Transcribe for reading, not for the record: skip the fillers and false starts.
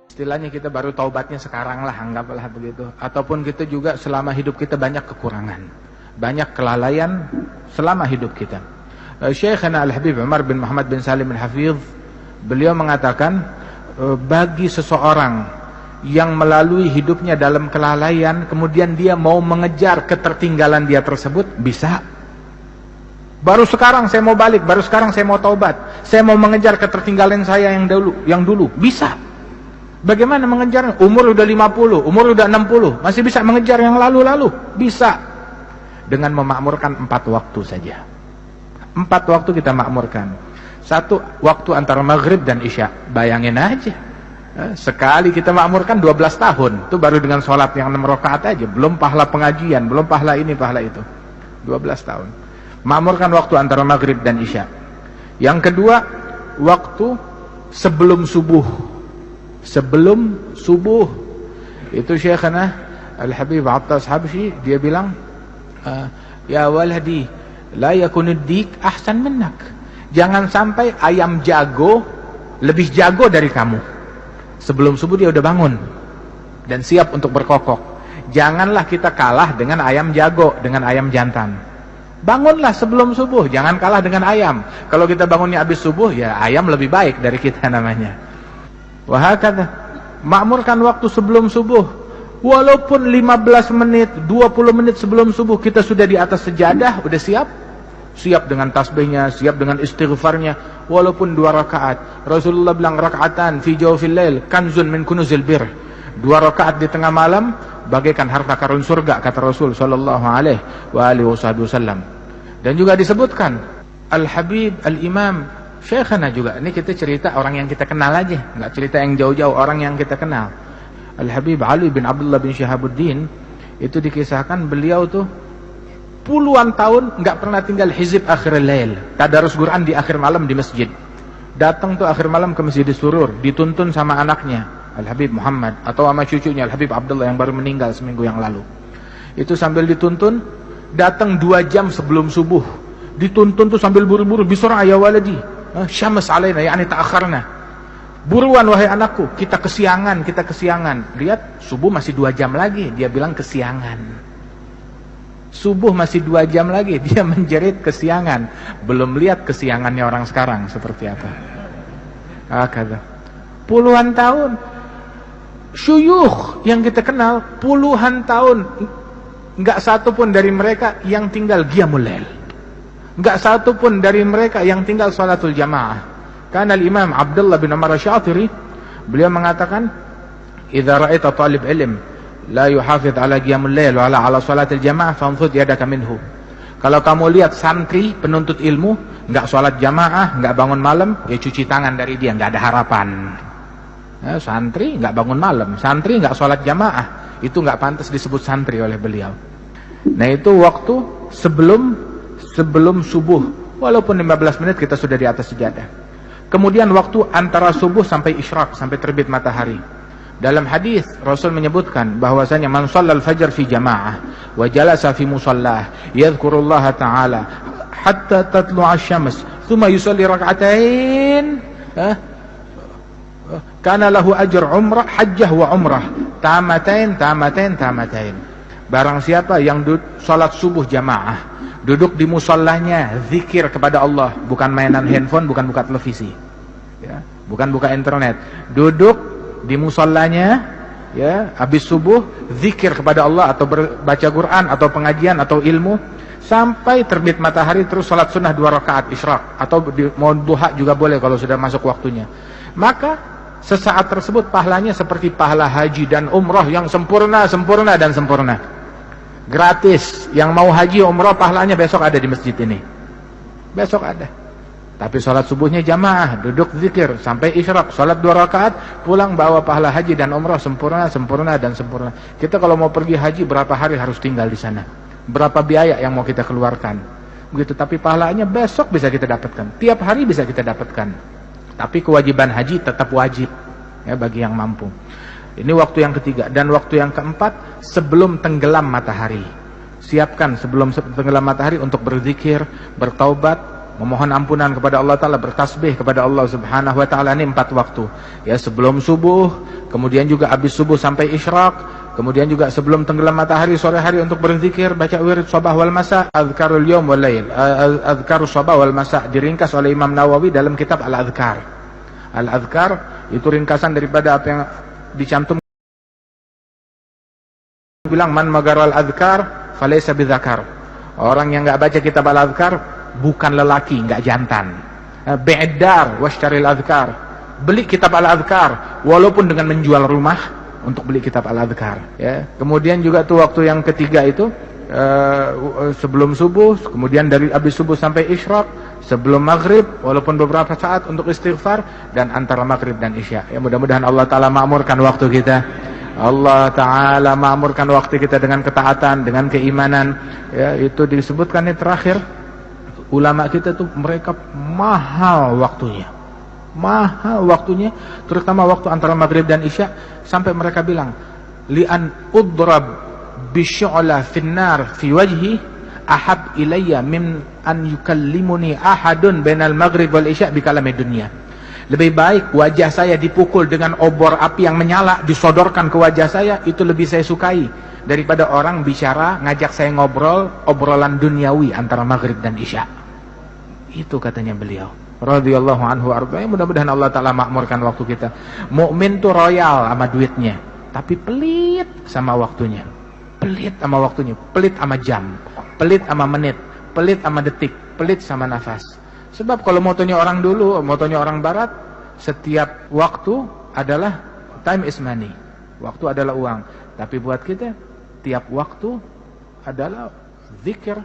Istilahnya kita baru taubatnya sekarang lah, anggaplah begitu. Ataupun kita juga selama hidup kita banyak kekurangan, banyak kelalaian selama hidup kita. Syekhana Al-Habib Umar bin Muhammad bin Salim Al-Hafidh, beliau mengatakan, bagi seseorang yang melalui hidupnya dalam kelalaian, kemudian dia mau mengejar ketertinggalan dia tersebut, bisa. Baru sekarang saya mau balik, baru sekarang saya mau taubat, saya mau mengejar ketertinggalan saya yang dulu, bisa. Bagaimana mengejar? Umur udah 50, umur udah 60, masih bisa mengejar yang lalu-lalu? Bisa. Dengan memakmurkan 4 waktu saja. 4 waktu kita makmurkan. 1 waktu antara maghrib dan isya. Bayangin aja. Sekali kita makmurkan 12 tahun. Itu baru dengan sholat yang 6 rakaat aja. Belum pahala pengajian, belum pahala ini, pahala itu. 12 tahun. Makmurkan waktu antara maghrib dan isya. Yang kedua, waktu sebelum subuh. Sebelum subuh. Itu Syekhana Al-Habib Attas Habsyi, dia bilang, ya waladi, la yakunud dik ahsan minnak. Jangan sampai ayam jago lebih jago dari kamu. Sebelum subuh dia udah bangun dan siap untuk berkokok. Janganlah kita kalah dengan ayam jago, dengan ayam jantan. Bangunlah sebelum subuh, jangan kalah dengan ayam. Kalau kita bangunnya habis subuh, ya ayam lebih baik dari kita namanya. Wahakata, makmurkan waktu sebelum subuh. Walaupun 15 menit, 20 menit sebelum subuh kita sudah di atas sejadah, udah siap. Siap dengan tasbihnya, siap dengan istighfarnya. Walaupun 2 rakaat. Rasulullah bilang, rakaatan fi jawfil lail kanzun min kunuzil bir. 2 rakaat di tengah malam bagaikan harta karun surga, kata Rasul sallallahu alaihi wasallam. Dan juga disebutkan Al-Habib Al-Imam Syekhana juga, ini kita cerita orang yang kita kenal aja, nggak cerita yang jauh-jauh, orang yang kita kenal. Al-Habib Ali bin Abdullah bin Syihabuddin, itu dikisahkan beliau tuh puluhan tahun nggak pernah tinggal hizib akhir lail, tadarus Quran di akhir malam di masjid. Datang tuh akhir malam ke Masjid Surur, dituntun sama anaknya Al-Habib Muhammad, atau sama cucunya Al-Habib Abdullah yang baru meninggal seminggu yang lalu. Itu sambil dituntun, datang 2 jam sebelum subuh, dituntun tuh sambil buru-buru, bisurah ya waladi, syams alaina, yakni ta'akharna. Buruan wahai anakku, kita kesiangan, kita kesiangan. Lihat, subuh masih 2 jam lagi, dia bilang kesiangan. Subuh masih 2 jam lagi, dia menjerit kesiangan. Belum lihat kesiangannya orang sekarang seperti apa. Kata, puluhan tahun. Syuyukh yang kita kenal, puluhan tahun, enggak satu pun dari mereka yang tinggal qiyamul lail. Enggak satu pun dari mereka yang tinggal salatul jamaah. Karena Imam Abdullah bin Umar Asy-Syatiri, beliau mengatakan, "Idza ra'aita talib ilm la yuhafidz ala qiyamul lail wa ala salatil jamaah fanfudh yadaka minhu." Kalau kamu lihat santri penuntut ilmu enggak salat jamaah, enggak bangun malam, ya cuci tangan dari dia, enggak ada harapan. Santri enggak bangun malam, santri enggak salat jamaah, itu enggak pantas disebut santri oleh beliau. Nah, itu waktu sebelum subuh, walaupun 15 menit kita sudah di atas sejadah. Kemudian waktu antara subuh sampai isyraq, sampai terbit matahari. Dalam hadis Rasul menyebutkan bahwasanya man shallal fajr fi jamaah wa jalasa fi musallah yadhkurullaha ta'ala hatta tatlu'a asy-syams thumma yusalli rak'atain kana lahu ajr umrah hajjah wa umrah tamatain. Barang siapa yang salat subuh jamaah, duduk di musallahnya, zikir kepada Allah, bukan mainan handphone, bukan buka televisi, ya, bukan buka internet, duduk di musallahnya, ya, habis subuh, zikir kepada Allah atau baca Quran atau pengajian atau ilmu sampai terbit matahari, terus salat sunnah 2 rakaat isyraq atau mau duha juga boleh kalau sudah masuk waktunya. Maka sesaat tersebut pahalanya seperti pahala haji dan umrah yang sempurna. Gratis. Yang mau haji umrah pahalanya besok ada di masjid ini. Besok ada. Tapi sholat subuhnya jamaah, duduk zikir sampai isyraq, sholat 2 rakaat, pulang bawa pahala haji dan umrah sempurna. Kita kalau mau pergi haji berapa hari harus tinggal di sana? Berapa biaya yang mau kita keluarkan? Begitu, tapi pahalanya besok bisa kita dapatkan. Tiap hari bisa kita dapatkan. Tapi kewajiban haji tetap wajib, ya, bagi yang mampu. Ini waktu yang ketiga. Dan waktu yang keempat, sebelum tenggelam matahari. Siapkan sebelum tenggelam matahari untuk berzikir, bertaubat, memohon ampunan kepada Allah Ta'ala, bertasbih kepada Allah Subhanahu Wa Ta'ala. Ini 4 waktu. Ya, sebelum subuh, kemudian juga habis subuh sampai isyraq, kemudian juga sebelum tenggelam matahari sore hari untuk berzikir, baca wirid sabah wal masa, azkarul yawm wal lail, azkarus sabah wal masa, diringkas oleh Imam Nawawi dalam kitab Al-Adhkar. Al-Adhkar itu ringkasan daripada apa yang dicantum, bilang man magaral adhkar falaysa bidzakar. Orang yang enggak baca kitab Al-Adhkar bukan lelaki, enggak jantan. Bi'dar washtaril adhkar. Beli kitab Al-Adhkar walaupun dengan menjual rumah untuk beli kitab Al-Adhkar, ya. Kemudian juga tuh waktu yang ketiga itu sebelum subuh, kemudian dari habis subuh sampai isyraq, sebelum maghrib walaupun beberapa saat untuk istighfar, dan antara maghrib dan isya. Ya, mudah-mudahan Allah Ta'ala makmurkan waktu kita. Allah Ta'ala makmurkan waktu kita dengan ketaatan, dengan keimanan. Ya, itu disebutkan ini terakhir. Ulama kita tuh mereka mahal waktunya. Mahal waktunya, terutama waktu antara maghrib dan isya, sampai mereka bilang, li'an udrab bisyu'la finnar fi wajhi ahab ilayya min an yukallimuni ahadun bainal maghrib wal isya bikalami dunia. Lebih baik wajah saya dipukul dengan obor api yang menyala, disodorkan ke wajah saya, itu lebih saya sukai daripada orang bicara, ngajak saya ngobrol, obrolan duniawi antara maghrib dan isya. Itu katanya beliau radhiyallahu anhu arba. Mudah-mudahan Allah Ta'ala makmurkan waktu kita. Mukmin tuh royal sama duitnya, tapi pelit sama waktunya. Pelit sama waktunya, pelit sama jam, pelit sama menit, pelit sama detik, pelit sama nafas. Sebab kalau motonya orang dulu, motonya orang barat, setiap waktu adalah time is money. Waktu adalah uang. Tapi buat kita, tiap waktu adalah zikir.